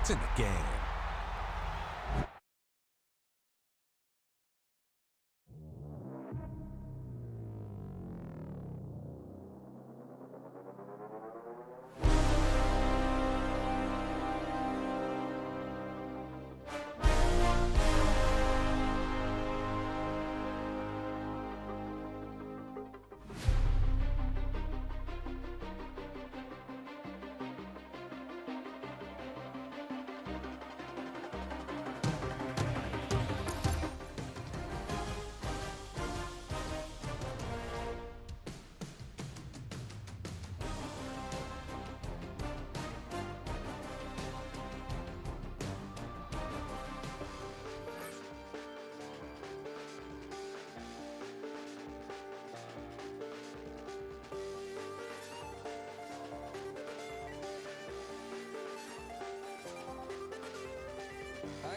It's in the game.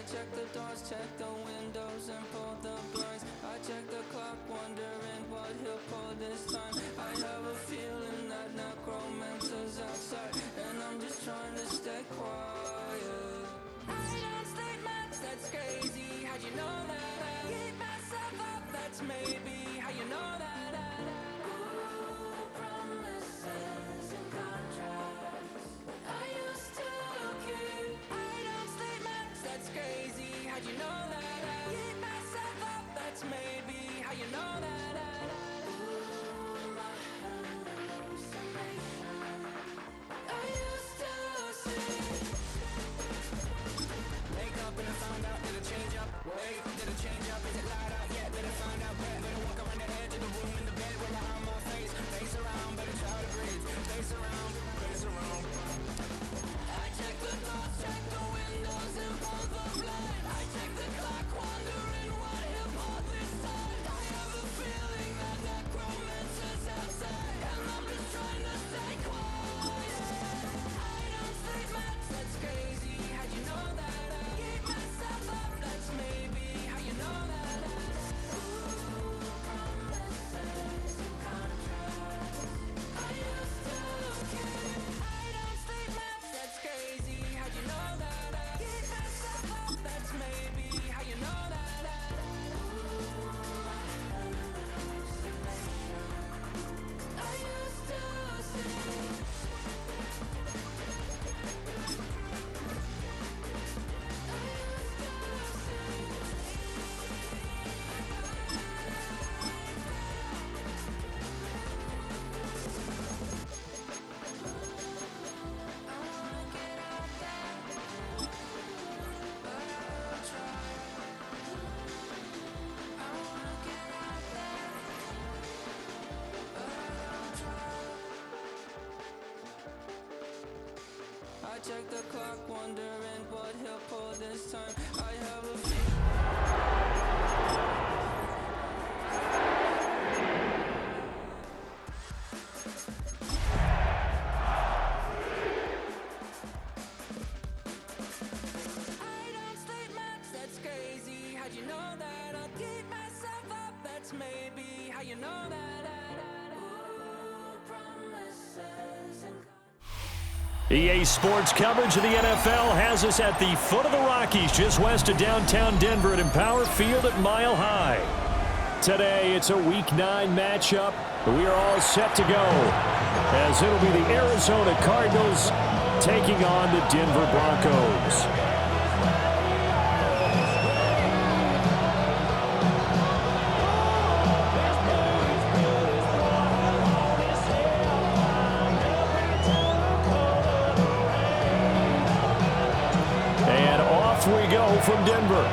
Check the doors, check the windows, and pull the blinds. I check the clock, wondering what he'll pull this time. I have a feeling that necromancer's outside, and I'm just trying to stay quiet. I don't sleep much, that's crazy. How'd you know that? I keep myself up, that's maybe how you know that. Ooh, promises and contracts. I used to keep. I don't sleep much, that's crazy. How'd you know that? I keep myself up, that's maybe how you know that. Ooh, my hallucination. I used to see. Wake up and I found out, did it change up? Wait, did it change up? Is it light out yet? Better find out where. Better walk around the edge of the room in the bed where I'm on my face. Face around, better try to breathe. Face around, face around. I check the doors, check the windows, and pull the blind. I check the clock, wondering what he'll pull this time. I have a feeling that necromancer's outside, and I'm just trying to stay quiet. I don't sleep much, that's crazy. How'd you know that? I keep myself up, that's maybe how you know that. Ooh, promises and contracts. I used to keep. I don't sleep much, that's crazy. How'd you know that? I keep myself up, that's maybe how you know that. Ooh, my hallucination. I used to see. I check the clock, wondering what he'll pull this time. I have a feeling. I don't sleep much, that's crazy. How'd you know that? I'll keep myself up, that's maybe how you know that. Ooh, promises and EA Sports coverage of the NFL has us at the foot of the Rockies, just west of downtown Denver at Empower Field at Mile High. Today, it's a Week 9 matchup. We are all set to go, as it'll be the Arizona Cardinals taking on the Denver Broncos. And off we go from Denver.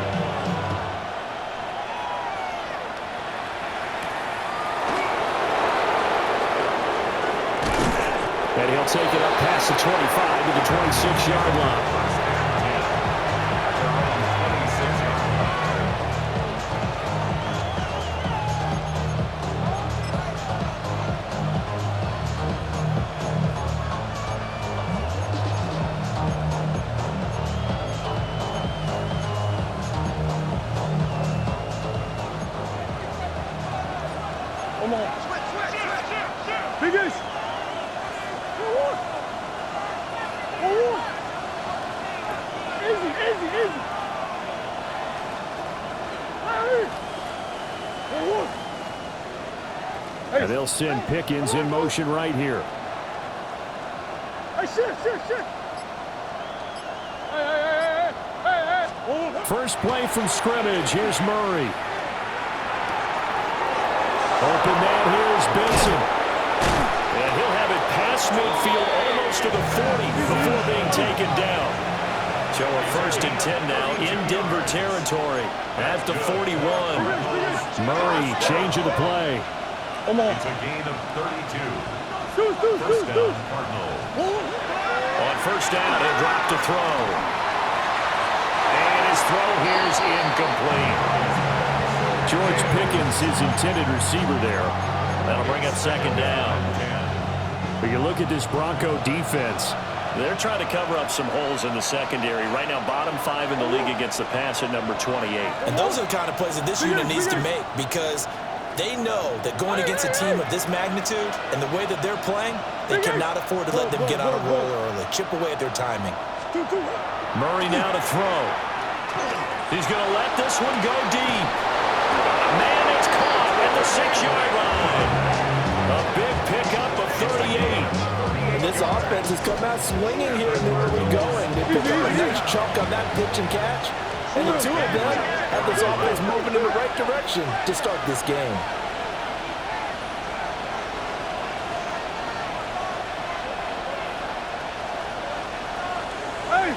And he'll take it up past the 25 to the 26-yard line. Come on. Big Goose. they'll send Pickens in motion right here. Hey, shit. Hey. First play from scrimmage. Here's Murray. Open man, here's Benson. And he'll have it past midfield almost to the 40 before being taken down. So a 1st and 10 now in Denver territory at the 41. Murray, change of the play. It's a gain of 32. First down, Cardinals. On first down, he'll drop to throw. And his throw here's incomplete. George Pickens, his intended receiver there. That'll bring up 2nd down. But you look at this Bronco defense. They're trying to cover up some holes in the secondary. Right now, bottom 5 in the league against the pass at number 28. And those are the kind of plays that this unit needs to make because they know that going against a team of this magnitude and the way that they're playing, they cannot afford to let them get on a roll early, chip away at their timing. Murray now to throw. He's going to let this one go deep. Man, it's caught at the 6-yard line. A big pickup of 38. This offense has come out swinging here in the early going. They pick up a nice chunk on that pitch and catch. And the two of them have this offense moving in the right direction to start this game.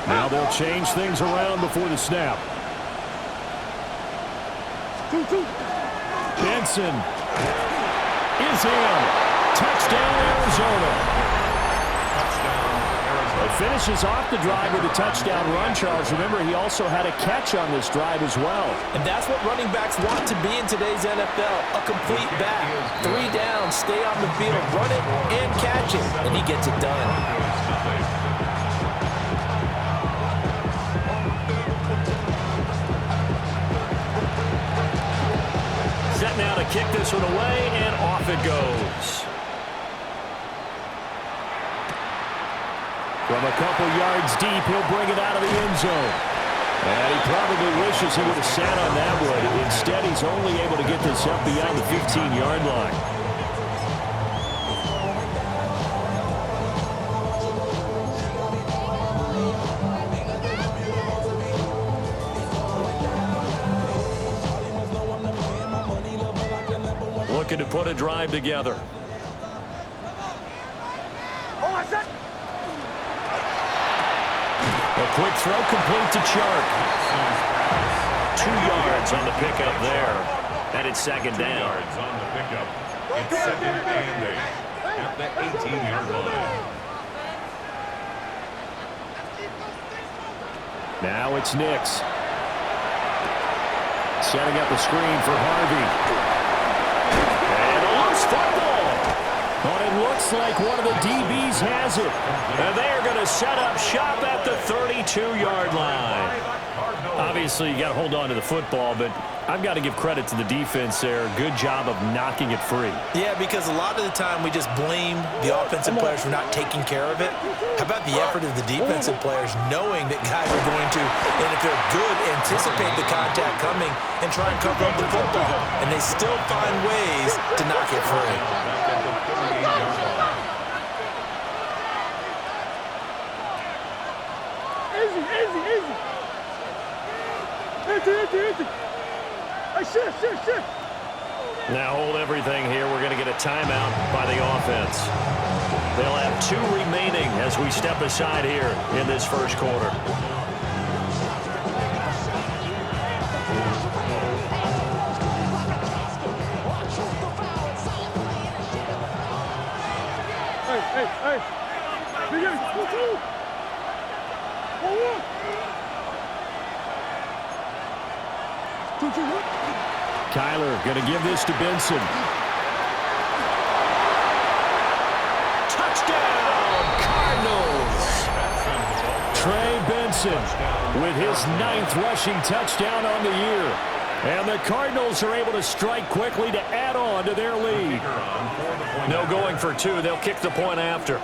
Now they'll change things around before the snap. Benson is in. Touchdown, Arizona. Finishes off the drive with a touchdown run, Charles. Remember, he also had a catch on this drive as well. And that's what running backs want to be in today's NFL, a complete back. 3 down, stay on the field, run it, and catch it, and he gets it done. Set now to kick this one away, and off it goes. From a couple yards deep, he'll bring it out of the end zone. And he probably wishes he would have sat on that one. Instead, he's only able to get this up beyond the 15-yard line. Looking to put a drive together. A quick throw complete to Chark. 2 yards on the pickup there. And it's 2nd down. Yards on the pickup. It's 2nd and 8 at the 18-yard line. Now it's Nix. Setting up a screen for Harvey. And a loose football. But it looks like one of the DBs has it. And they are going to set up shop at the 32-yard line. Obviously, you got to hold on to the football, but I've got to give credit to the defense there. Good job of knocking it free. Yeah, because a lot of the time we just blame the offensive players for not taking care of it. How about the effort of the defensive players knowing that guys are going to, and if they're good, anticipate the contact coming and try and cover up the football. And they still find ways to knock it free. Easy. Empty. Hey, shit. Now hold everything here. We're going to get a timeout by the offense. They'll have 2 remaining as we step aside here in this first quarter. Hey. Begin. Kyler going to give this to Benson. Touchdown, Cardinals! Trey Benson with his 9th rushing touchdown on the year. And the Cardinals are able to strike quickly to add on to their lead. No going for 2. They'll kick the point after.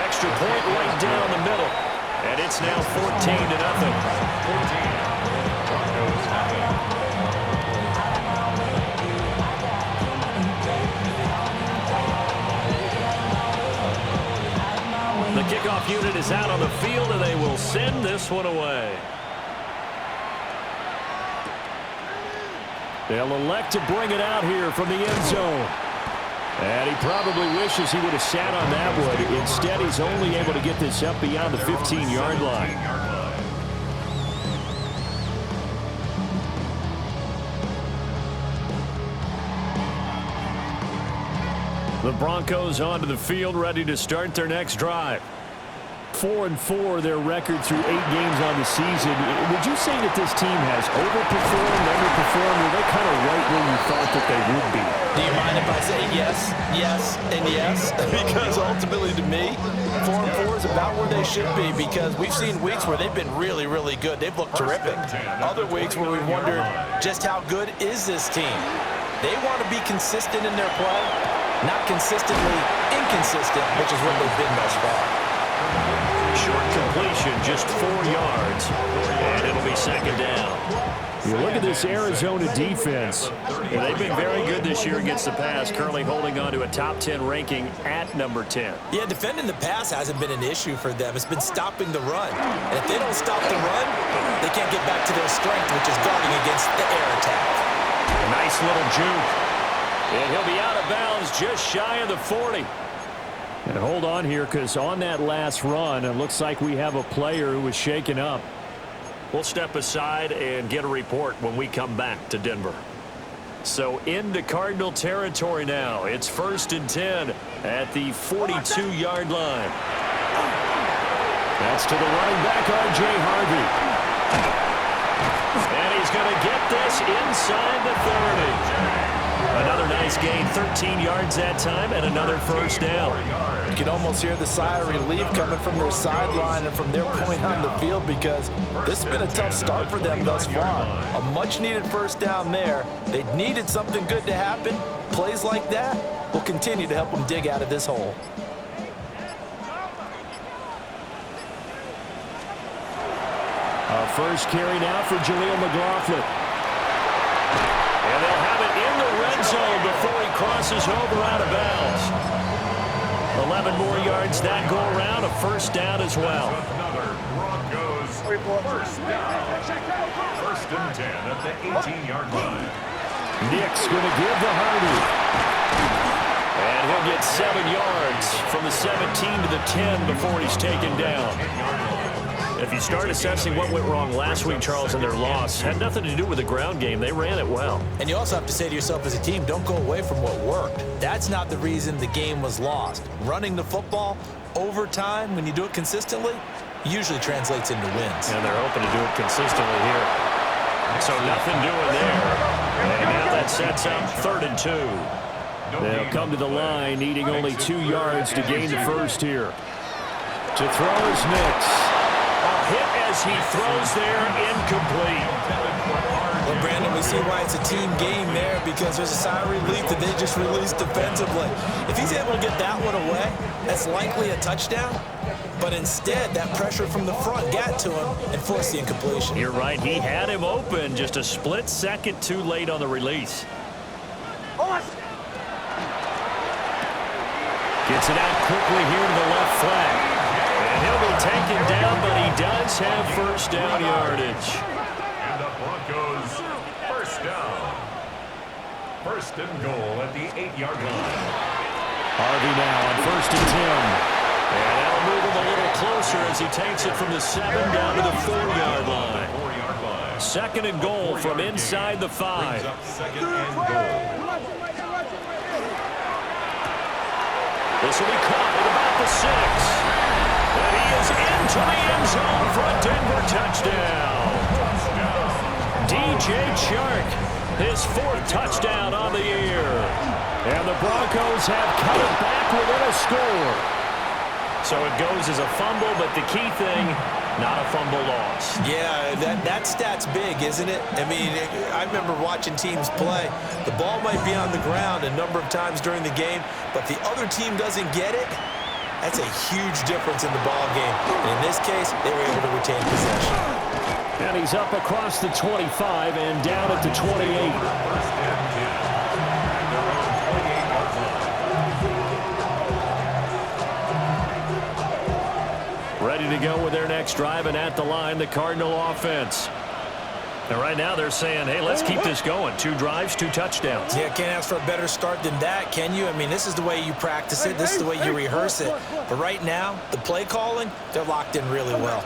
Extra point right down the middle. And it's now 14-0. unit is out on the field, and they will send this one away. They'll elect to bring it out here from the end zone. And he probably wishes he would have sat on that one. Instead, he's only able to get this up beyond the 15-yard line. The Broncos onto the field, ready to start their next drive. 4-4, their record through 8 games on the season. Would you say that this team has overperformed, underperformed, or they kind of right where you thought that they would be? Do you mind if I say yes, yes, and yes? Because ultimately to me, 4-4 is about where they should be, because we've seen weeks where they've been really, really good. They've looked terrific. Other weeks where we wondered just how good is this team. They want to be consistent in their play, not consistently inconsistent, which is what they've been thus far. Short completion, just 4 yards, and it'll be second down. You look at this Arizona defense. Yeah, they've been very good this year against the pass, currently holding on to a top 10 ranking at number 10. Yeah, defending the pass hasn't been an issue for them. It's been stopping the run. And if they don't stop the run, they can't get back to their strength, which is guarding against the air attack. A nice little juke. And he'll be out of bounds just shy of the 40. And hold on here, because on that last run, it looks like we have a player who was shaken up. We'll step aside and get a report when we come back to Denver. So into Cardinal territory now. It's 1st and 10 at the 42-yard line. That's to the running back, R.J. Harvey. And he's going to get this inside the 30. Another nice gain, 13 yards that time, and another first down. You can almost hear the sigh of relief coming from their sideline and from their point on the field, because this has been a tough start for them thus far. A much-needed first down there. They needed something good to happen. Plays like that will continue to help them dig out of this hole. First carry now for Jaleel McLaughlin. And they'll have it in the red zone before he crosses over out of bounds. 11 more yards that go around, a first down as well. Another Broncos first down. 1st and 10 at the 18-yard line. Nick's going to give the Hardy. And he'll get 7 yards from the 17 to the 10 before he's taken down. If you start assessing what went wrong last week, Charles, in their loss, had nothing to do with the ground game. They ran it well. And you also have to say to yourself as a team, don't go away from what worked. That's not the reason the game was lost. Running the football over time, when you do it consistently, usually translates into wins. And they're hoping to do it consistently here. So nothing doing there. And now that sets up 3rd and 2. They'll come to the line, needing only 2 yards to gain the first here. To throw is Nicks. Hit as he throws there, incomplete. Well, Brandon, we see why it's a team game there, because there's a sigh of relief that they just released defensively. If he's able to get that one away, that's likely a touchdown. But instead, that pressure from the front got to him and forced the incompletion. You're right. He had him open, just a split second too late on the release. Gets it out quickly here to the left flank. And he'll be taken down, but he does have first down yardage. And the Broncos first down. 1st and goal at the 8-yard line. Harvey now on 1st and 10. And that'll move him a little closer as he takes it from the 7 down to the 4-yard line. 4-yard line. 2nd and goal from inside the 5. Brings up 2nd and goal. This will be caught at about the 6. And he is into the end zone for a Denver touchdown. DJ Chark, his 4th touchdown on the year. And the Broncos have cut it back within a score. So it goes as a fumble, but the key thing, not a fumble loss. Yeah, that stat's big, isn't it? I mean, I remember watching teams play. The ball might be on the ground a number of times during the game, but the other team doesn't get it. That's a huge difference in the ball game. And in this case, they were able to retain possession. And he's up across the 25 and down at the 28. go with their next drive, and at the line, the Cardinal offense. And right now they're saying, hey, let's keep this going. 2 drives, 2 touchdowns. Yeah, can't ask for a better start than that, can you? I mean, this is the way you practice it. This is the way you rehearse it. But right now, the play calling, they're locked in really well.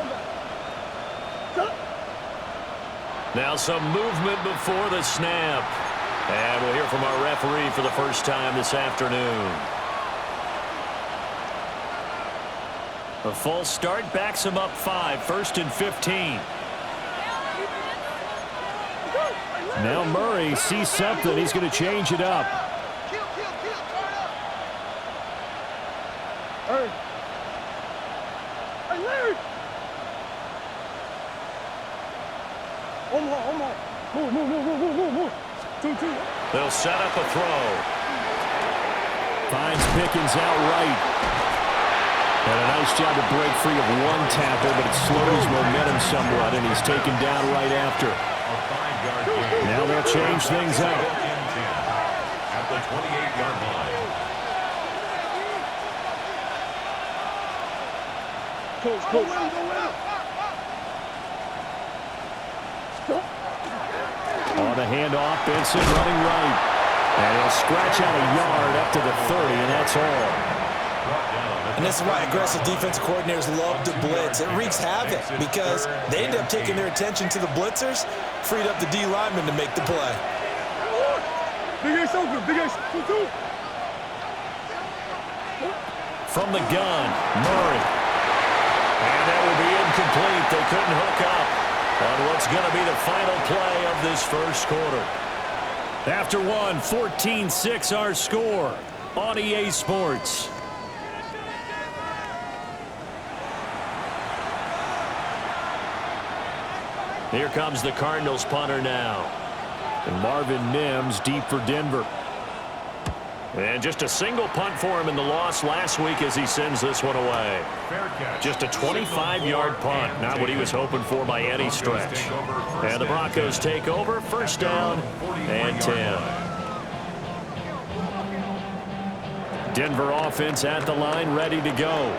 Now some movement before the snap. And we'll hear from our referee for the first time this afternoon. A false start backs him up 5, 1st and 15. Now Murray sees something. He's going to change it up. They'll set up a throw. Finds Pickens outright. And a nice job to break free of 1 tackle, but it slows momentum somewhat, and he's taken down right after. Now they'll change things up. At the 28-yard line. On the handoff, Benson running right. And he'll scratch out a yard up to the 30, and that's all. And this is why aggressive defensive coordinators love to blitz. It wreaks havoc because they end up taking their attention to the blitzers, freed up the D lineman to make the play. From the gun, Murray. And that will be incomplete. They couldn't hook up on what's going to be the final play of this first quarter. After 1, 14-6 our score on EA Sports. Here comes the Cardinals punter now. And Marvin Mims deep for Denver. And just a single punt for him in the loss last week as he sends this one away. Just a 25-yard punt, not what he was hoping for by any stretch. And the Broncos take over, 1st down and 10. Denver offense at the line, ready to go.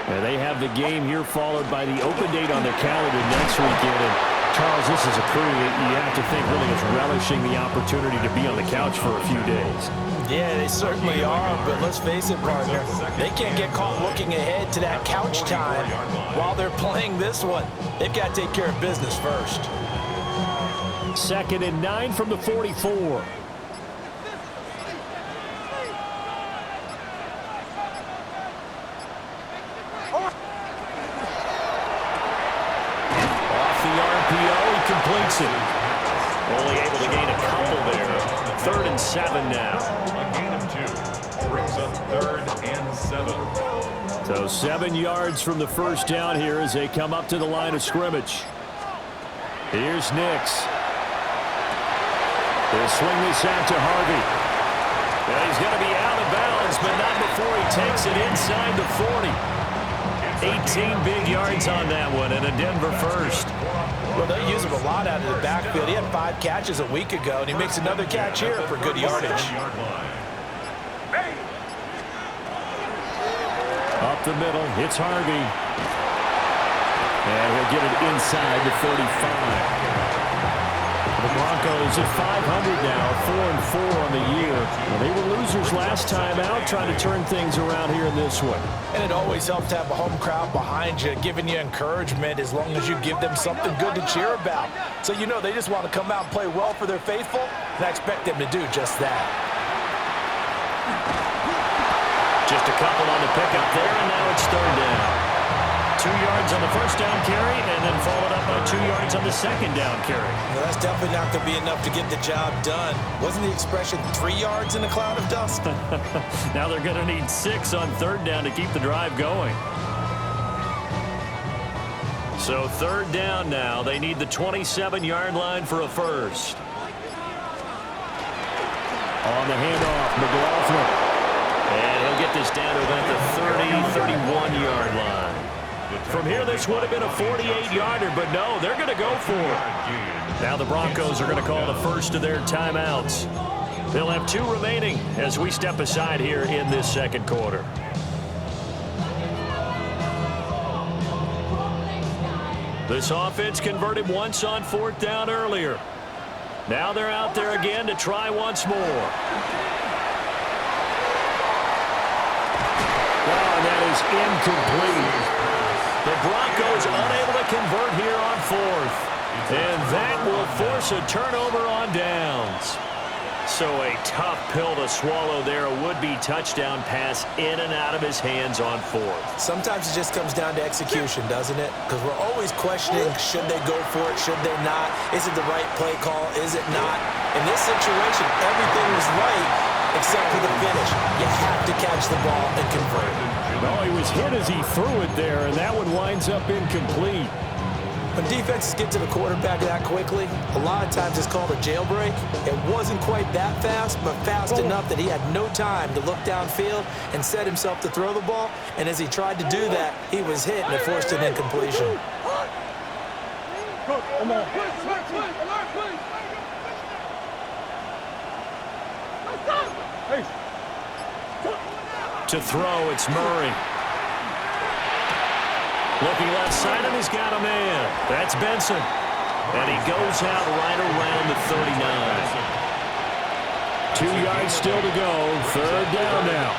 And they have the game here followed by the open date on their calendar next weekend. And Charles, this is a crew that you have to think really is relishing the opportunity to be on the couch for a few days. Yeah, they certainly are, but let's face it, partner. They can't get caught looking ahead to that couch time while they're playing this one. They've got to take care of business first. 2nd and 9 from the 44. Completes it. Only able to gain a couple there. 3rd and 7 now. A gain of 2 brings up 3rd and 7. So 7 yards from the first down here as they come up to the line of scrimmage. Here's Nix. They'll swing this out to Harvey. Well, he's going to be out of bounds, but not before he takes it inside the 40. 18 big yards on that one, and a Denver first. Well, they use him a lot out of the backfield. He had 5 catches a week ago, and he makes another catch here for good yardage. Up the middle, it's Harvey. And he'll get it inside the 35. The Broncos at 500 now, 4-4 on the year. Well, they were losers last time out, trying to turn things around here in this one. And it always helps to have a home crowd behind you, giving you encouragement as long as you give them something good to cheer about. So you know they just want to come out and play well for their faithful, and I expect them to do just that. Just a couple on the pickup there, and now it's 3rd down. 2 yards on the first down carry, and then followed up by 2 yards on the second down carry. Well, that's definitely not going to be enough to get the job done. Wasn't the expression 3 yards in a cloud of dust? Now they're going to need 6 on 3rd down to keep the drive going. So 3rd down now. They need the 27-yard line for a first. On the handoff, McLaughlin. And he'll get this down to about the 30, 31-yard line. From here, this would have been a 48-yarder, but no, they're going to go for it. Now the Broncos are going to call the first of their timeouts. They'll have 2 remaining as we step aside here in this second quarter. This offense converted once on 4th down earlier. Now they're out there again to try once more. Oh, and that is incomplete. The Broncos unable to convert here on 4th. And that will force a turnover on downs. So a tough pill to swallow there. A would-be touchdown pass in and out of his hands on 4th. Sometimes it just comes down to execution, doesn't it? Because we're always questioning, should they go for it, should they not? Is it the right play call, is it not? In this situation, everything was right except for the finish. You have to catch the ball and convert. Well, he was hit as he threw it there, and that one winds up incomplete. When defenses get to the quarterback that quickly, a lot of times it's called a jailbreak. It wasn't quite that fast, but fast enough that he had no time to look downfield and set himself to throw the ball. And as he tried to do that, he was hit and it forced an incompletion. To throw, it's Murray. Looking left side, and he's got a man. That's Benson. And he goes out right around the 39. 2 yards still to go. 3rd down now.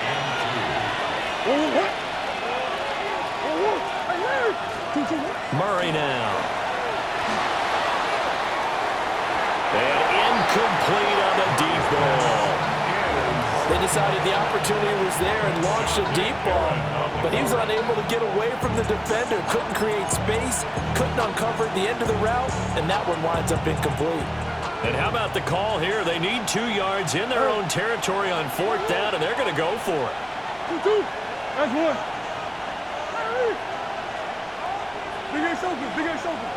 Murray now. And incomplete on the deep ball. They decided the opportunity was there and launched a deep ball, but he was unable to get away from the defender, couldn't create space, couldn't uncover the end of the route, and that one winds up incomplete. And how about the call here? They need 2 yards in their own territory on 4th down, and they're going to go for it. That's one. Big ass open, big ass open.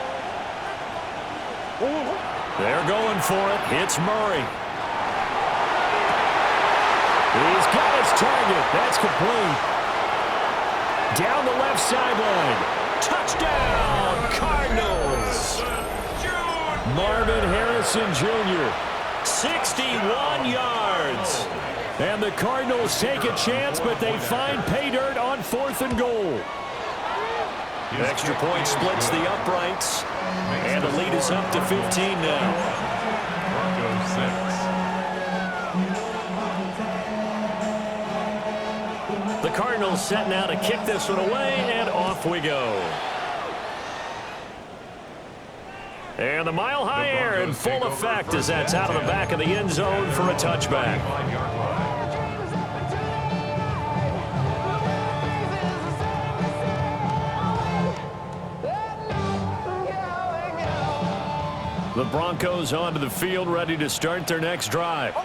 They're going for it. It's Murray. He's got his target. That's complete. Down the left sideline. Touchdown, Cardinals. Marvin Harrison Jr., 61 yards. And the Cardinals take a chance, but they find pay dirt on 4th and goal. Extra point splits the uprights. And the lead is up to 15 now. Broncos 6. The Cardinals set now to kick this one away, and off we go. And the mile-high air in full effect as that's out of the back of the end zone for a touchback. The Broncos onto the field, ready to start their next drive.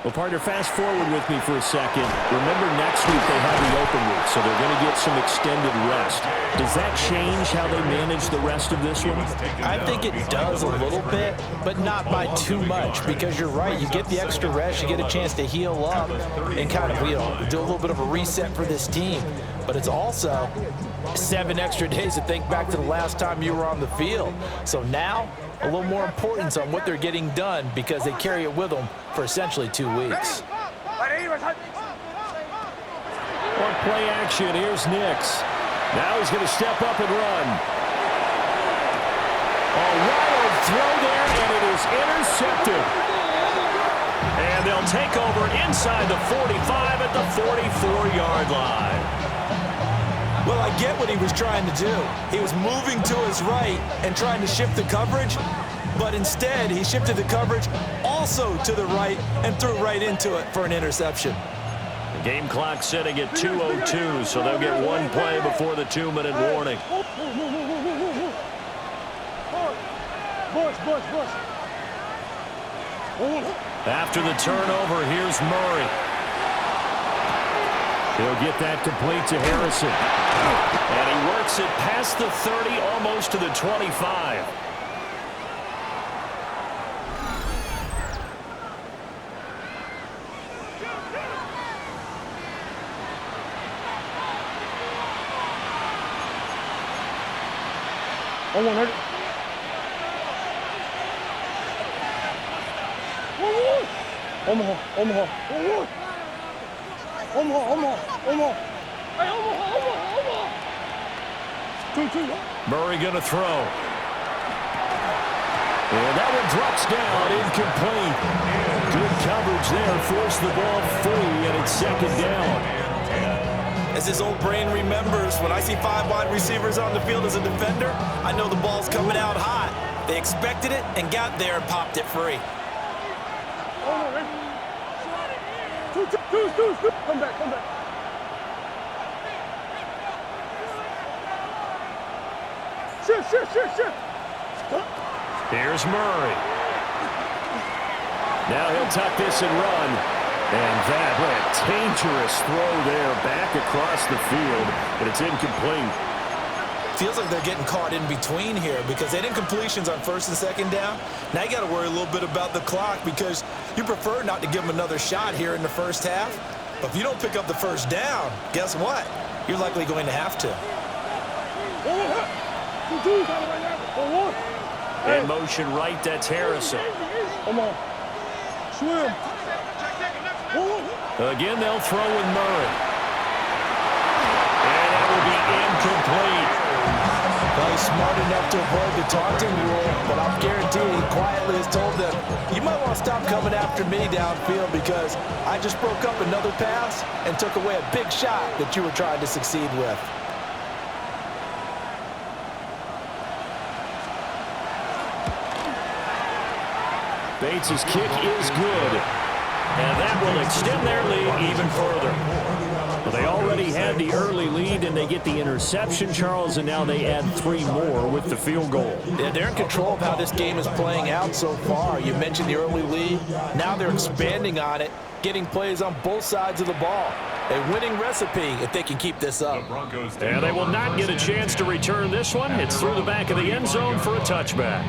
Well, partner, fast forward with me for a second. Remember, next week they have the open week, so they're going to get some extended rest. Does that change how they manage the rest of this one? I think it does a little bit, but not by too much, because you're right. You get the extra rest, you get a chance to heal up and kind of, do a little bit of a reset for this team. But it's also 7 extra days to think back to the last time you were on the field. So now, a little more importance on what they're getting done because they carry it with them for essentially 2 weeks. On play action, here's Nix. Now he's going to step up and run. A wild throw there, and it is intercepted. And they'll take over inside the 45 at the 44-yard line. Well, I get what he was trying to do. He was moving to his right and trying to shift the coverage, but instead he shifted the coverage also to the right and threw right into it for an interception. The game clock sitting at 2:02, so they'll get one play before the 2-minute warning. After the turnover, here's Murray. He'll get that complete to Harrison. And he works it past the 30, almost to the 25. 2-2. Murray going to throw. And that one drops down, incomplete. Good coverage there, forced the ball free, and it's second down. As his old brain remembers, when I see 5 wide receivers on the field as a defender, I know the ball's coming out hot. They expected it and got there and popped it free. Hold on, 2-2. Come back. Shit. Here's Murray. Now he'll tuck this and run. And that, what a dangerous throw there back across the field, but it's incomplete. Feels like they're getting caught in between here because they had incompletions on first and second down. Now you got to worry a little bit about the clock because you prefer not to give them another shot here in the first half. But if you don't pick up the first down, guess what? You're likely going to have to. In motion right, that's Harrison. Come on. Swim. Again, they'll throw with Murray. And that will be incomplete. Well, he's smart enough to avoid the taunting rule, but I'll guarantee he quietly has told them, you might want to stop coming after me downfield because I just broke up another pass and took away a big shot that you were trying to succeed with. Bates' kick is good. And that will extend their lead even further. Well, they already had the early lead, and they get the interception, Charles, and now they add 3 more with the field goal. Yeah, they're in control of how this game is playing out so far. You mentioned the early lead. Now they're expanding on it, getting plays on both sides of the ball. A winning recipe if they can keep this up. And they will not get a chance to return this one. It's through the back of the end zone for a touchback.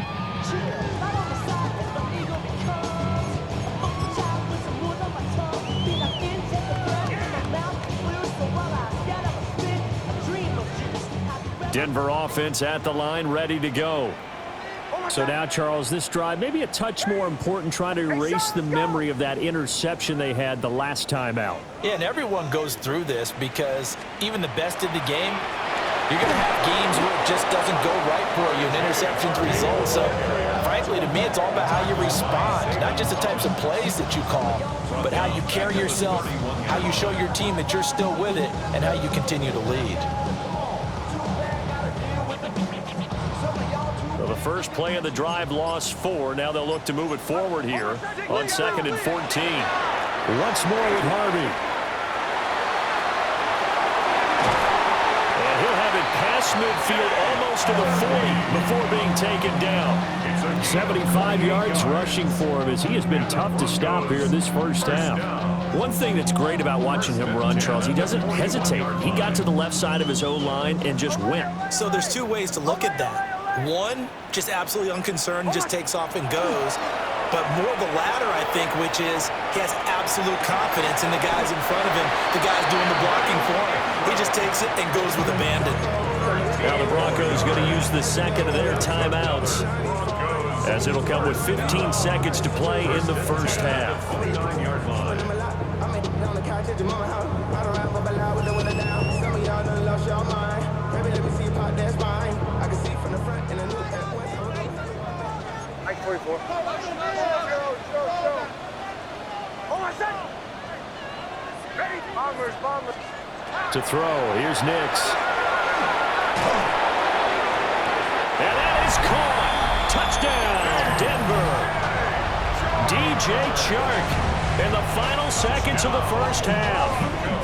Denver offense at the line, ready to go. So now, Charles, this drive maybe a touch more important, trying to erase the memory of that interception they had the last time out. Yeah, and everyone goes through this because even the best in the game, you're going to have games where it just doesn't go right for you and interceptions result. So, frankly, to me, it's all about how you respond, not just the types of plays that you call, but how you carry yourself, how you show your team that you're still with it, and how you continue to lead. So the first play of the drive lost 4. Now they'll look to move it forward here on 2nd and 14. Once more with Harvey. And he'll have it past midfield almost to the 40 before being taken down. 75 yards rushing for him as he has been tough to stop here this first half. One thing that's great about watching him run, Charles, he doesn't hesitate. He got to the left side of his O-line and just went. So there's 2 ways to look at that. One, just absolutely unconcerned, just takes off and goes. But more the latter, I think, which is he has absolute confidence in the guys in front of him, the guys doing the blocking for him. He just takes it and goes with abandon. Now the Broncos going to use the second of their timeouts, as it'll come with 15 seconds to play in the first half. To throw, here's Nix. And that is caught. Touchdown, Denver. DJ Chark in the final seconds of the first half.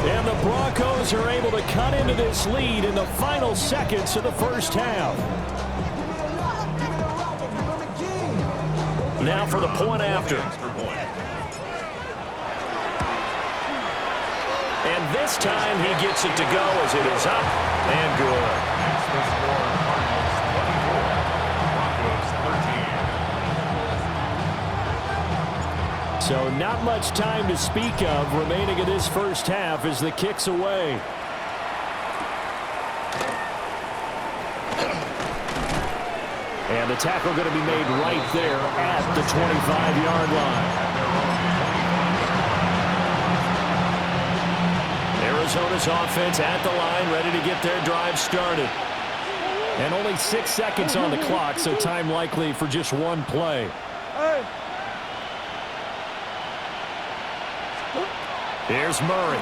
And the Broncos are able to cut into this lead in the final seconds of the first half. Now for the point after. And this time he gets it to go as it is up and good. So not much time to speak of remaining in this first half as the kick's away. And the tackle going to be made right there at the 25-yard line. Arizona's offense at the line, ready to get their drive started. And only 6 seconds on the clock, so time likely for just one play. Hey. Here's Murray.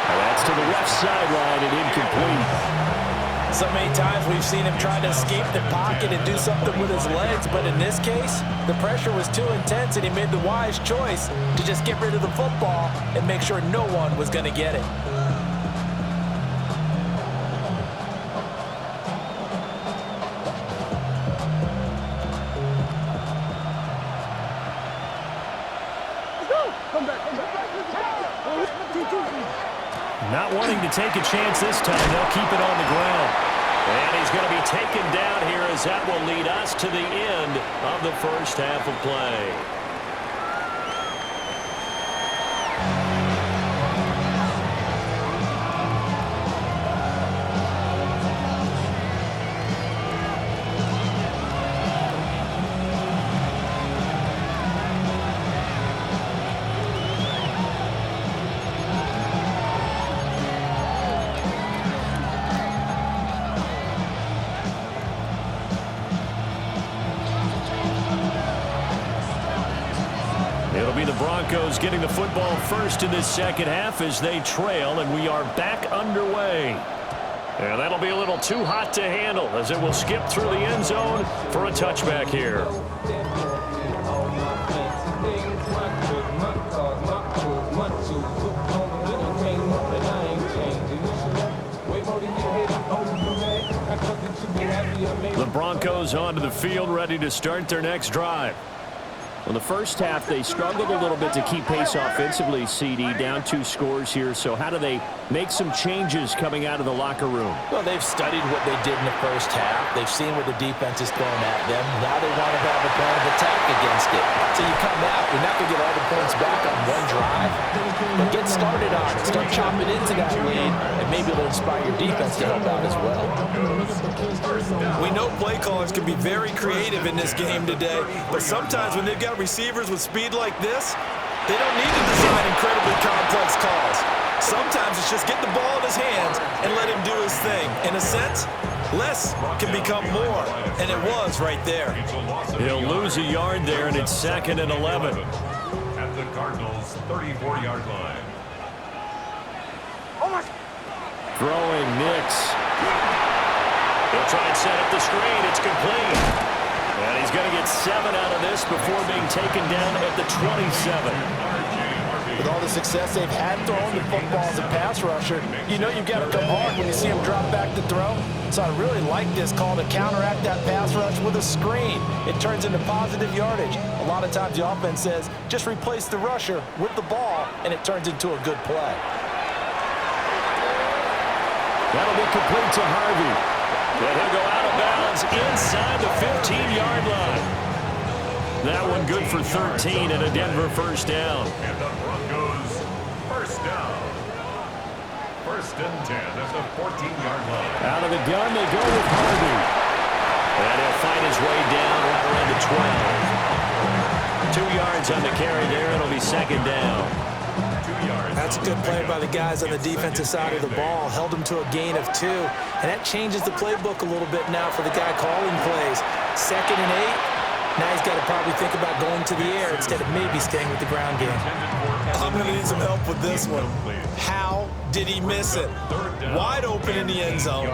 And that's to the left sideline and incomplete. So many times we've seen him try to escape the pocket and do something with his legs, but in this case, the pressure was too intense and he made the wise choice to just get rid of the football and make sure no one was going to get it. Not wanting to take a chance this time, they'll keep it on the ground. And he's going to be taken down here as that will lead us to the end of the first half of play. It'll be the Broncos getting the football first in this second half as they trail, and we are back underway. And that'll be a little too hot to handle as it will skip through the end zone for a touchback here. The Broncos onto the field, ready to start their next drive. In the first half, they struggled a little bit to keep pace offensively, CD, down 2 scores here. So how do they make some changes coming out of the locker room? Well, they've studied what they did in the first half. They've seen what the defense is throwing at them. Now they want to have a plan of attack against it. So you come out, you're not going to get all the points back on one drive, but get started on it. Start chopping into that lead, and maybe it'll inspire your defense to help out as well. We know play callers can be very creative in this game today, but sometimes when they've got receivers with speed like this, they don't need to design incredibly complex calls. Sometimes it's just get the ball in his hands and let him do his thing. In a sense, less can become more, and it was right there. He'll lose a yard there, and it's 2nd and 11. At the Cardinals' 34-yard line. Throwing Nix. He'll try and set up the screen. It's complete. And he's going to get 7 out of this before being taken down at the 27. With all the success they've had throwing the football as a pass rusher, you know you've got to come hard when you see him drop back to throw. So I really like this call to counteract that pass rush with a screen. It turns into positive yardage. A lot of times the offense says, just replace the rusher with the ball, and it turns into a good play. That'll be complete to Harvey. And he'll go out of bounds inside the 15-yard line. That one good for 13 and a Denver first down. And the Broncos first down. 1st and 10 at the 14-yard line. Out of the gun, they go with Harvey. And he'll find his way down right around the 12. 2 yards on the carry there. It'll be 2nd down. 2 yards. That's a good play by the guys on the defensive side of the ball. Held them to a gain of 2. And that changes the playbook a little bit now for the guy calling plays. 2nd and 8. Now he's got to probably think about going to the air instead of maybe staying with the ground game. I'm going to need some help with this one. How did he miss it? Wide open in the end zone.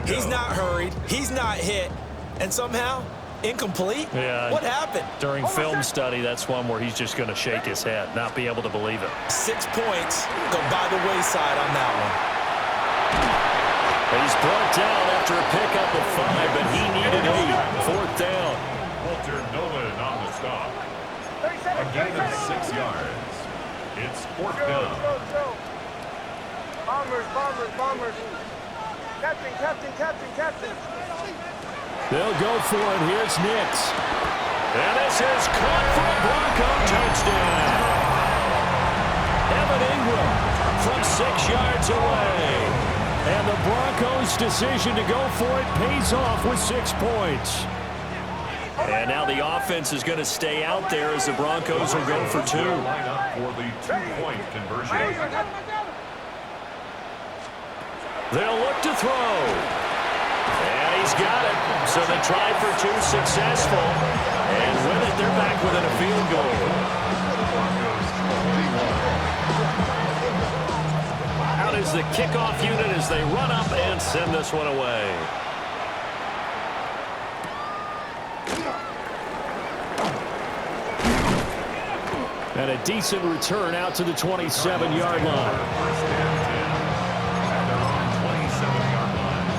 He's not hurried. He's not hit. And somehow, incomplete? Yeah. What happened? During film study, that's one where he's just going to shake his head, not be able to believe it. 6 points go by the wayside on that one. He's brought down after a pickup of 5, but he needed 8. 4th down. Walter Nolan on the stop. A gain of 6 yards. It's 4th down. Bombers. Captain. They'll go for it. Here's Nix. And this is caught for a Bronco touchdown. Evan Ingram from 6 yards away. And the Broncos' decision to go for it pays off with 6 points. And now the offense is going to stay out there as the Broncos will go for 2. Line up for the 2-point conversion. They'll look to throw. And he's got it. So the try for two successful. And with it, they're back within a field goal. Out is the kickoff unit as they run up and send this one away. And a decent return out to the 27-yard line. First and 10 at their own 27-yard line.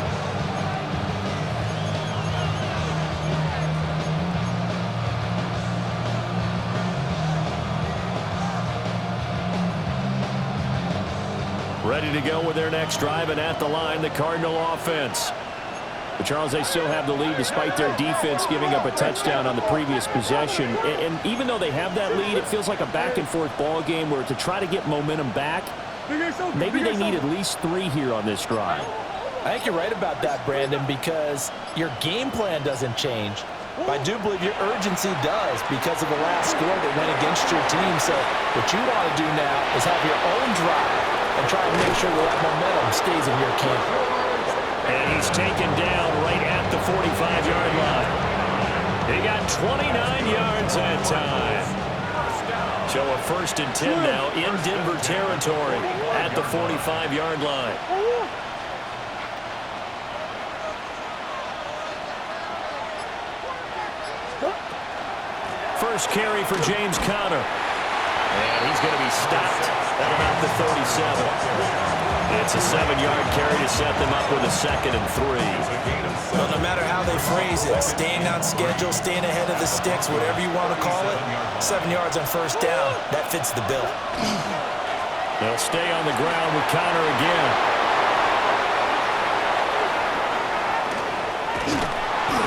Ready to go with their next drive, and at the line, the Cardinal offense. But Charles, they still have the lead despite their defense giving up a touchdown on the previous possession. And even though they have that lead, it feels like a back-and-forth ball game where to try to get momentum back, maybe they need at least 3 here on this drive. I think you're right about that, Brandon, because your game plan doesn't change. But I do believe your urgency does because of the last score that went against your team. So what you want to do now is have your own drive and try and make sure that momentum stays in your camp. And he's taken down right at the 45-yard line. He got 29 yards that time. So a 1st and 10 now in Denver territory at the 45-yard line. First carry for James Conner. And he's going to be stopped at about the 37. It's a 7-yard carry to set them up with a 2nd and 3. Well, no matter how they phrase it, staying on schedule, staying ahead of the sticks, whatever you want to call it, 7 yards on 1st down, that fits the bill. They'll stay on the ground with Conner again.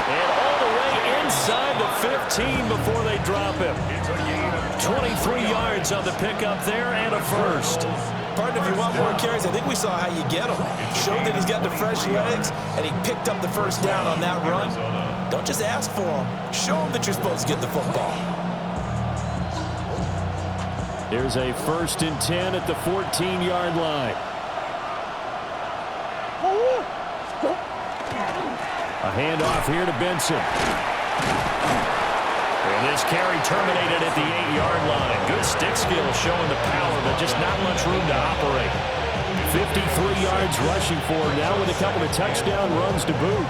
And all the way inside the 15 before they drop him. 23 yards on the pickup there and a 1st. Partner, if you want more carries, I think we saw how you get him. Showed that he's got the fresh legs, and he picked up the 1st down on that run. Don't just ask for him. Show him that you're supposed to get the football. Here's a 1st and 10 at the 14-yard line. A handoff here to Benson. And this carry terminated at the 8-yard line. Good stick skill showing the power, but just not much room to operate. 53 yards rushing for him now with a couple of touchdown runs to boot.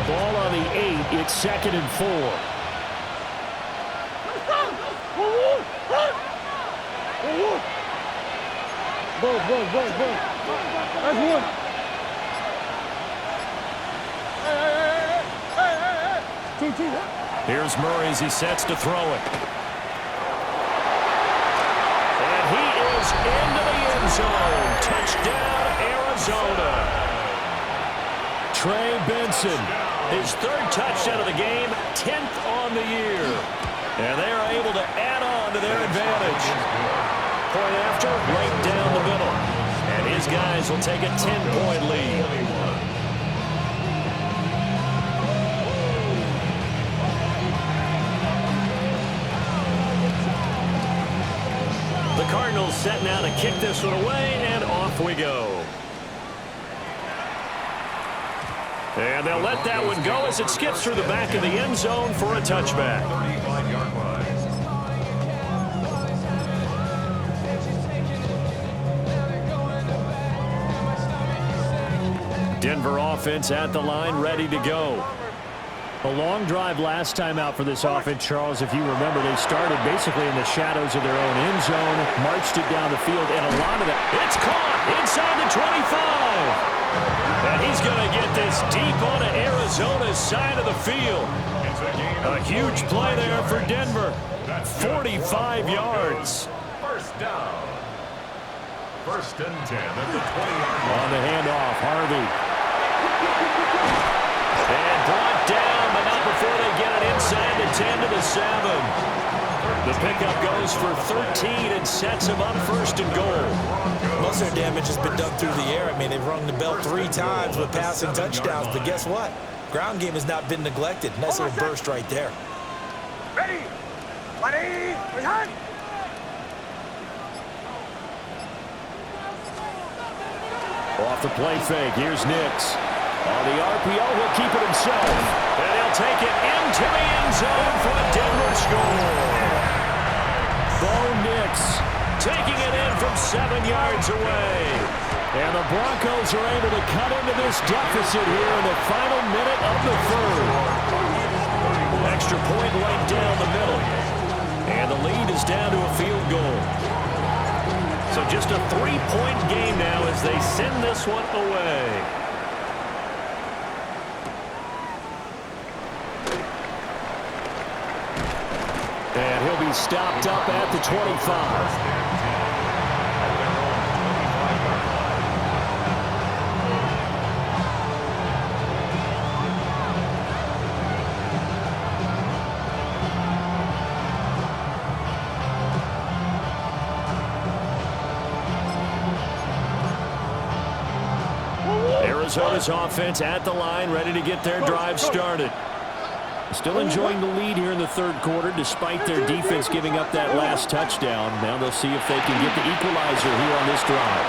Ball on the 8. It's 2nd and 4. Go. That's one. Hey. 2. Here's Murray as he sets to throw it. And he is into the end zone. Touchdown, Arizona. Trey Benson, his 3rd touchdown of the game, 10th on the year. And they are able to add on to their advantage. Point after, right down the middle. And his guys will take a 10-point lead. The Cardinals set now to kick this one away, and off we go. And they'll let that one go as it skips through the back of the end zone for a touchback. 35-yard line. Denver offense at the line, ready to go. A long drive last time out for this offense, Charles. If you remember, they started basically in the shadows of their own end zone, marched it down the field, and a lot of that. It's caught inside the 25. And he's going to get this deep onto Arizona's side of the field. A huge play there for Denver. 45 yards. 1st down. 1st and 10 at the 20-yard line. On the handoff, Harvey. And brought down, but not before they get it inside the 10 to the 7. The pickup goes for 13 and sets him up 1st and goal. Most of their damage has been done through the air. I mean, they've rung the bell 3 times with passing touchdowns, but guess what? Ground game has not been neglected. Nice little burst right there. Ready. Off the play fake, here's Nix. On the RPO, he'll keep it himself. And he'll take it into the end zone for a Denver score. Bo Nix taking it in from 7 yards away. And the Broncos are able to cut into this deficit here in the final minute of the third. Extra point right down the middle. And the lead is down to a field goal. So just a 3-point game now as they send this one away. And he'll be stopped up at the 25. Arizona's offense at the line, ready to get their drive started. Still enjoying the lead here in the third quarter, despite their defense giving up that last touchdown. Now they'll see if they can get the equalizer here on this drive.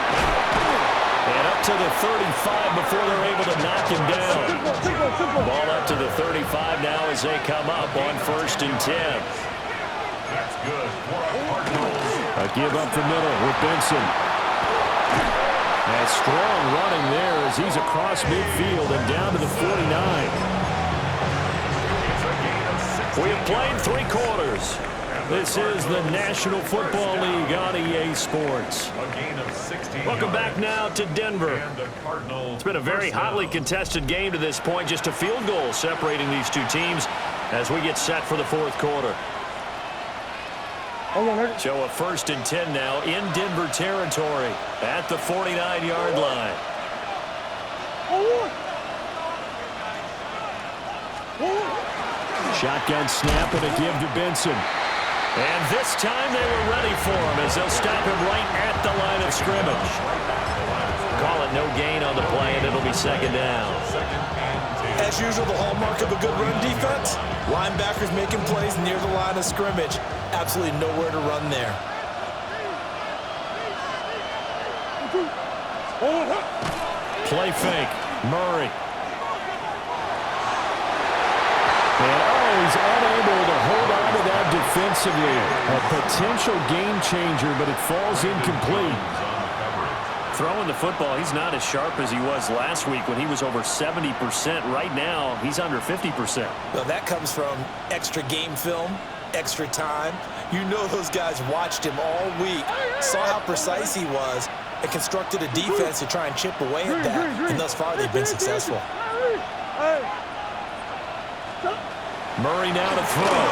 And up to the 35 before they're able to knock him down. Ball up to the 35 now as they come up on 1st and 10. That's good. A give up the middle with Benson. And strong running there as he's across midfield and down to the 49. We have played 3 quarters. This is the National Football League on EA Sports. Welcome back now to Denver. It's been a very hotly contested game to this point. Just a field goal separating these two teams as we get set for the 4th quarter. So a 1st and 10 now in Denver territory at the 49-yard line. Shotgun snap and a give to Benson. And this time they were ready for him as they'll stop him right at the line of scrimmage. Call it no gain on the play, and it'll be 2nd down. As usual, the hallmark of a good run defense, linebackers making plays near the line of scrimmage. Absolutely nowhere to run there. Play fake. Murray. And he's unable to hold on to that defensively. A potential game changer, but it falls incomplete. Throwing the football, he's not as sharp as he was last week when he was over 70%. Right now, he's under 50%. Well, that comes from extra game film, extra time. You know those guys watched him all week, saw how precise he was, and constructed a defense to try and chip away at that. And thus far, they've been successful. Murray now to throw.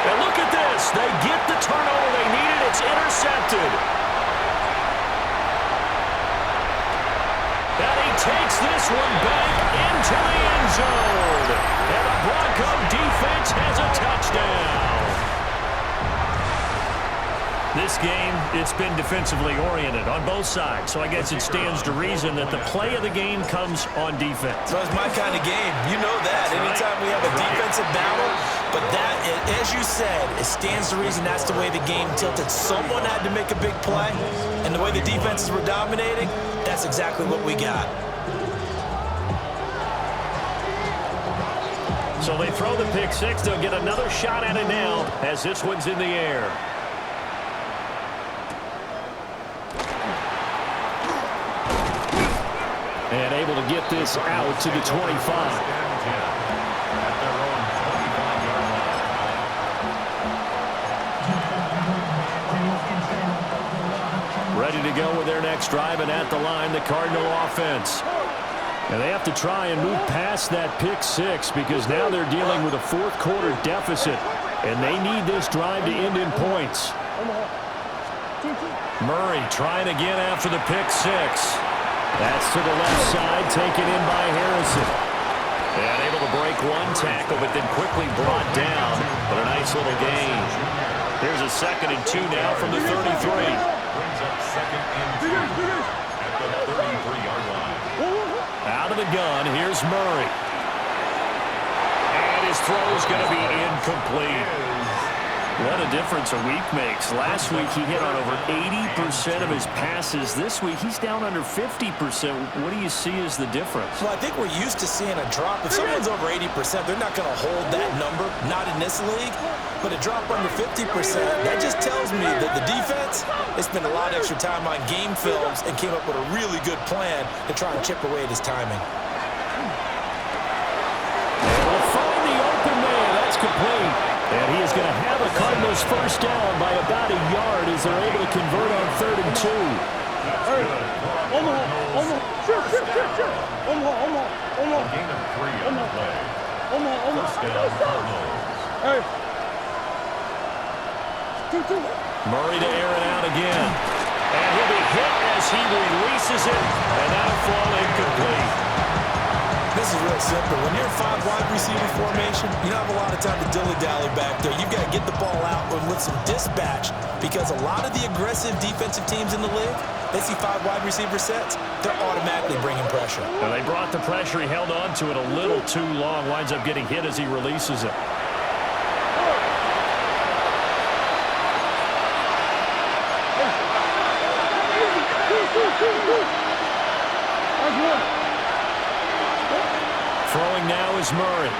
And look at this. They get the turnover they needed. It's intercepted. And he takes this one back into the end zone. And the Bronco defense has a touchdown. This game, it's been defensively oriented on both sides, so I guess it stands to reason that the play of the game comes on defense. So it's my kind of game. You know that. Anytime we have a defensive battle, but that, as you said, it stands to reason that's the way the game tilted. Someone had to make a big play, and the way the defenses were dominating, that's exactly what we got. So they throw the pick six. They'll get another shot at it now as this one's in the air. And able to get this out to the 25. Ready to go with their next drive, and at the line, the Cardinal offense. And they have to try and move past that pick six because now they're dealing with a 4th quarter deficit, and they need this drive to end in points. Murray trying again after the pick six. That's to the left side, taken in by Harrison. And able to break one tackle, but then quickly brought down. But a nice little gain. Here's a 2nd and 2 now from the 33. Brings up 2nd and 2 at the 33-yard line. Out of the gun, here's Murray. And his throw's going to be incomplete. What a difference a week makes. Last week he hit on over 80% of his passes. This week he's down under 50%. What do you see as the difference? Well, I think we're used to seeing a drop. If someone's over 80%, they're not going to hold that number, not in this league. But a drop under 50%, that just tells me that the defense has spent a lot of extra time on game films and came up with a really good plan to try and chip away at his timing. Will find the open man. That's complete. And he is going to have a Cardinals first down by about a yard as they're able to convert on 3rd and 2. Hey, Omaha. Sure. Omaha. A gain of 3 on the play. First down, Cardinals. Hey. 2. Murray to air it out again. And he'll be hit as he releases it. And that'll fall incomplete. This is real simple. When you're in 5 wide receiver formation, you don't have a lot of time to dilly-dally back there. You've got to get the ball out with some dispatch because a lot of the aggressive defensive teams in the league, they see 5 wide receiver sets, they're automatically bringing pressure. Well, they brought the pressure. He held on to it a little too long. Winds up getting hit as he releases it. Throwing now is Murray.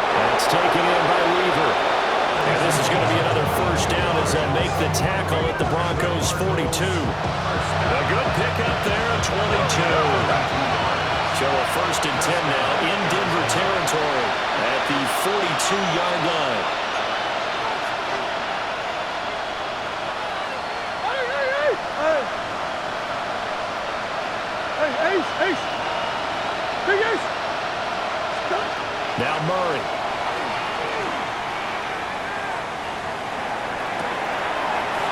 That's taken in by Weaver. And this is going to be another first down as they make the tackle at the Broncos' 42. A good pickup there, 22. So a first and 10 now in Denver territory at the 42-yard line. Ace. Big Ace. Now Murray.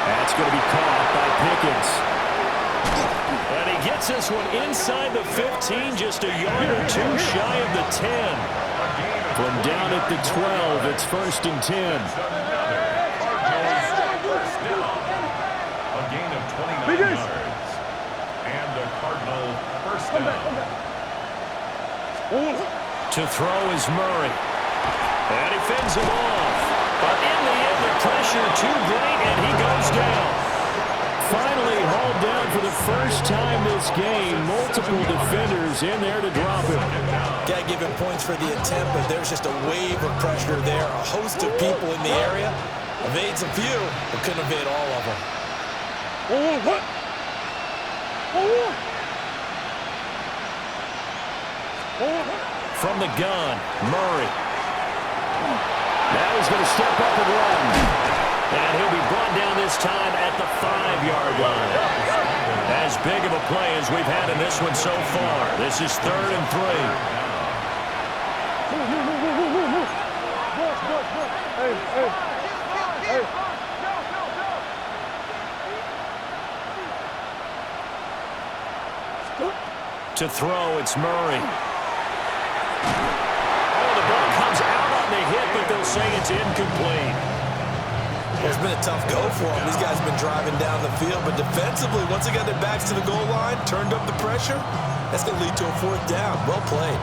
That's going to be caught by Pickens. And he gets this one inside the 15, just a yard or two shy of the 10. From down at the 12, it's first and 10. A gain of 29 yards. And a Cardinal first down. To throw is Murray. And he fends him off. But in the end, the pressure too great, and he goes down. Finally hauled down for the first time this game. Multiple defenders in there to drop him. Got to give him points for the attempt, but there's just a wave of pressure there. A host of people in the area. Evades a few, but couldn't evade all of them. From the gun, Murray. Now he's going to step up and run. And he'll be brought down this time at the 5-yard line. As big of a play as we've had in this one so far. This is 3rd and 3. Hey. To throw, it's Murray. Oh, the ball comes out on the hit, but they'll say it's incomplete. Well, it's been a tough go for them. These guys have been driving down the field, but defensively, once they got their backs to the goal line, turned up the pressure, that's going to lead to a 4th down. Well played.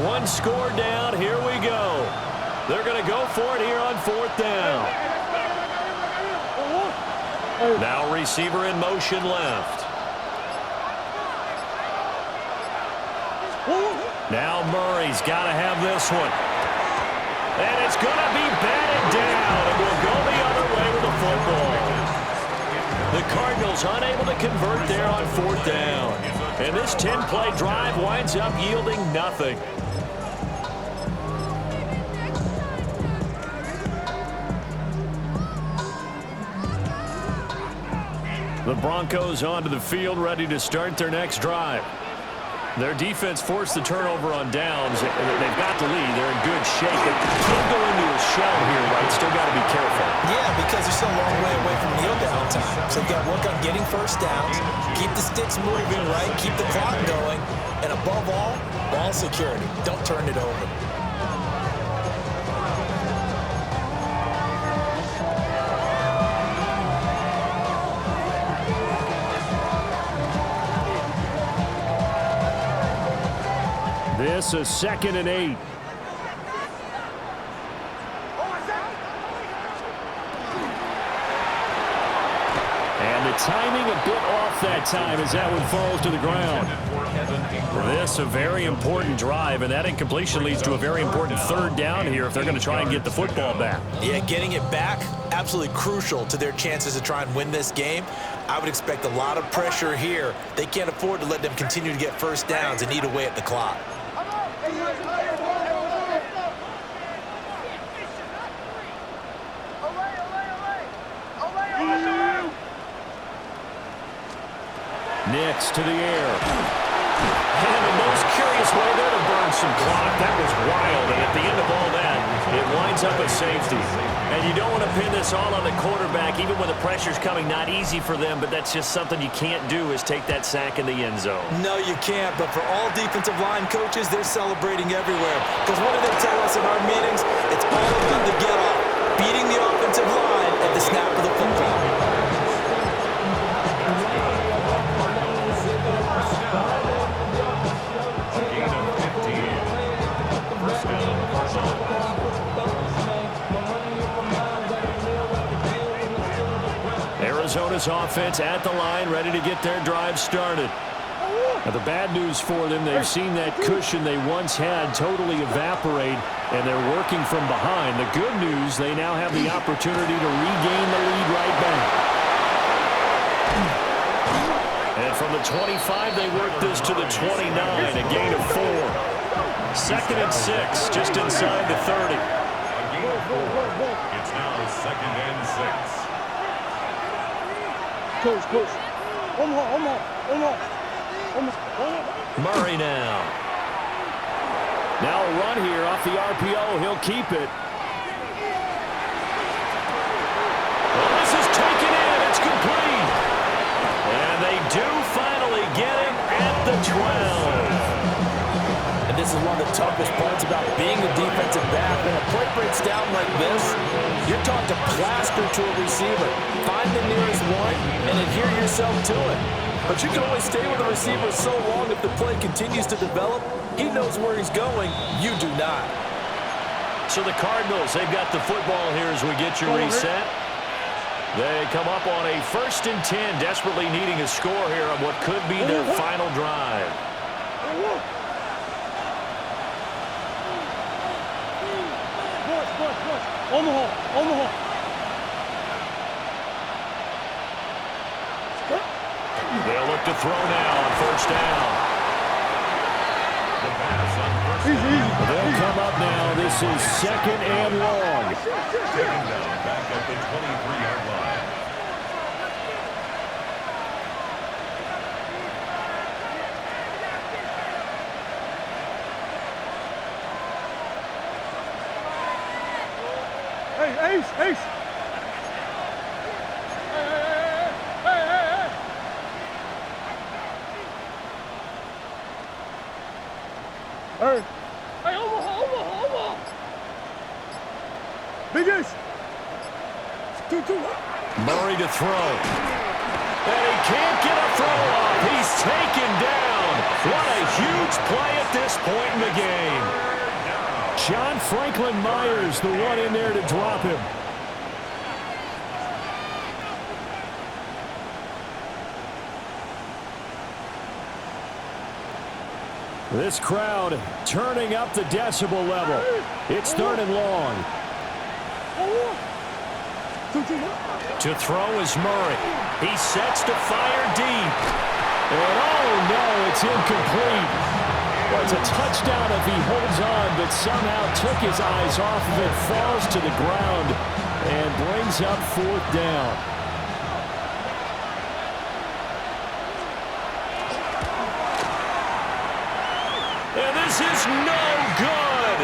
One score down. Here we go. They're going to go for it here on 4th down. Now receiver in motion left. Now Murray's got to have this one. And it's going to be batted down. And we'll go the other way with the football. The Cardinals unable to convert there on 4th down. And this 10-play drive winds up yielding nothing. The Broncos onto the field, ready to start their next drive. Their defense forced the turnover on downs. They've got the lead. They're in good shape. They can't go into a shell here, right? Still got to be careful. Yeah, because they're still a long way away from kneel down time. So you've got to work on getting first downs, keep the sticks moving, right? Keep the clock going. And above all, ball security. Don't turn it over. This a 2nd and 8. And the timing a bit off that time as that one falls to the ground. This a very important drive, and that incompletion leads to a very important 3rd down here if they're going to try and get the football back. Yeah, getting it back, absolutely crucial to their chances to try and win this game. I would expect a lot of pressure here. They can't afford to let them continue to get first downs and eat away at the clock. Nix to the air. And the most curious way there to burn some clock. That was wild. And at the end of all that, it winds up a safety. And you don't want to pin this all on the quarterback, even when the pressure's coming. Not easy for them, but that's just something you can't do is take that sack in the end zone. No, you can't. But for all defensive line coaches, they're celebrating everywhere. Because what do they tell us in our meetings? It's all about the get off. Beating the offensive line at the snap of the football. Arizona's offense at the line, ready to get their drive started. Now, the bad news for them, they've seen that cushion they once had totally evaporate, and they're working from behind. The good news, they now have the opportunity to regain the lead right back. And from the 25, they work this to the 29, a gain of 4. 2nd and 6, just inside the 30. It's now 2nd and 6. Coach. Omaha. Murray now. Now a run here off the RPO. He'll keep it. Well, this is taken in. It's complete. And they do finally get it at the 12. And this is one of the toughest parts about being a defensive back. When a play breaks down like this, you're taught to plaster to a receiver. Find the nearest one and adhere yourself to it. But you can only stay with the receiver so long if the play continues to develop. He knows where he's going. You do not. So the Cardinals, they've got the football here as we get your reset. They come up on a 1st and 10, desperately needing a score here on what could be their final drive. Omaha. They'll look to throw now on 1st down. They'll come up now. This is 2nd and long. Taken down back at the 23-yard line. Hey, Ace. Hey, Omaha. Big Ace. Murray to throw. And he can't get a throw off. He's taken down. What a huge play at this point in the game. John Franklin Myers, the one in there to drop him. This crowd turning up the decibel level. It's 3rd and long. To throw is Murray. He sets to fire deep. And oh no, it's incomplete. Well, it's a touchdown if he holds on, but somehow took his eyes off of it, falls to the ground, and brings up 4th down. And this is no good.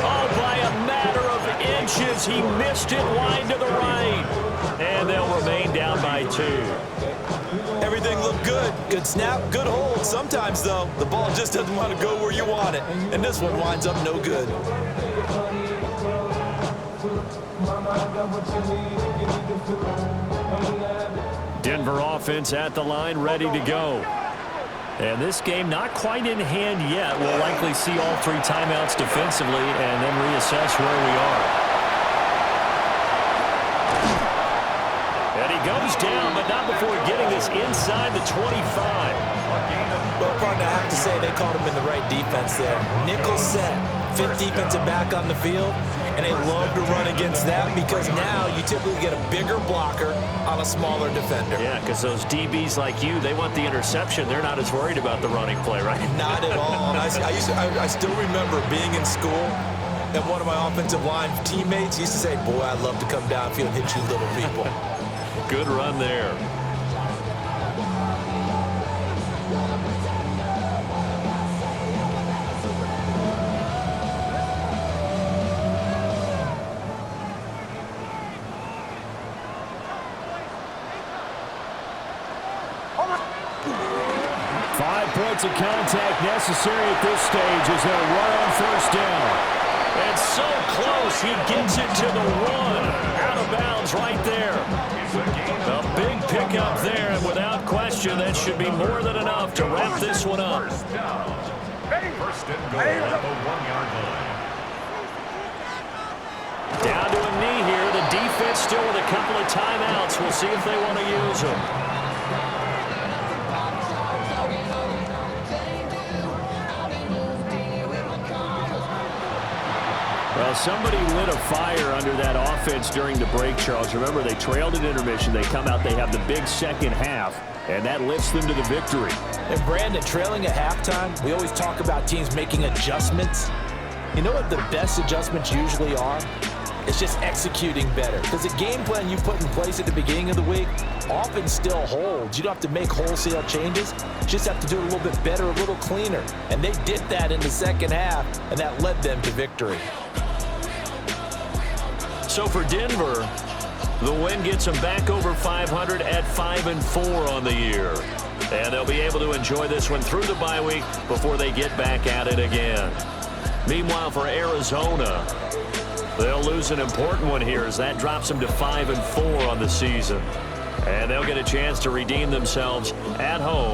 Oh, by a matter of inches, he missed it wide to the right. And they'll remain down by 2. Everything looked good. Good snap, good hold. Sometimes, though, the ball just doesn't want to go where you want it. And this one winds up no good. Denver offense at the line, ready to go. And this game not quite in hand yet. We'll likely see all 3 timeouts defensively and then reassess where we are. And he goes down, but not before getting this inside the 25. Well, partner, I have to say they called him in the right defense there. Nickel set, 5th defensive back on the field, and they love to run against that because now you typically get a bigger blocker on a smaller defender. Yeah, because those DBs like you, they want the interception. They're not as worried about the running play, right? Not at all. And I still remember being in school, and one of my offensive line teammates used to say, boy, I'd love to come downfield and hit you little people. Good run there. Of contact necessary at this stage as they'll run on 1st down. And so close, he gets it to the 1. Out of bounds right there. A big pickup there, and without question, that should be more than enough to wrap this one up. First and goal at the 1-yard line. Down to a knee here. The defense still with a couple of timeouts. We'll see if they want to use them. Well, somebody lit a fire under that offense during the break, Charles. Remember, they trailed at intermission. They come out, they have the big second half, and that lifts them to the victory. And Brandon, trailing at halftime, we always talk about teams making adjustments. You know what the best adjustments usually are? It's just executing better. Because the game plan you put in place at the beginning of the week often still holds. You don't have to make wholesale changes. You just have to do it a little bit better, a little cleaner. And they did that in the second half, and that led them to victory. So for Denver, the win gets them back over 500 at 5-4 on the year. And they'll be able to enjoy this one through the bye week before they get back at it again. Meanwhile, for Arizona, they'll lose an important one here as that drops them to 5-4 on the season. And they'll get a chance to redeem themselves at home.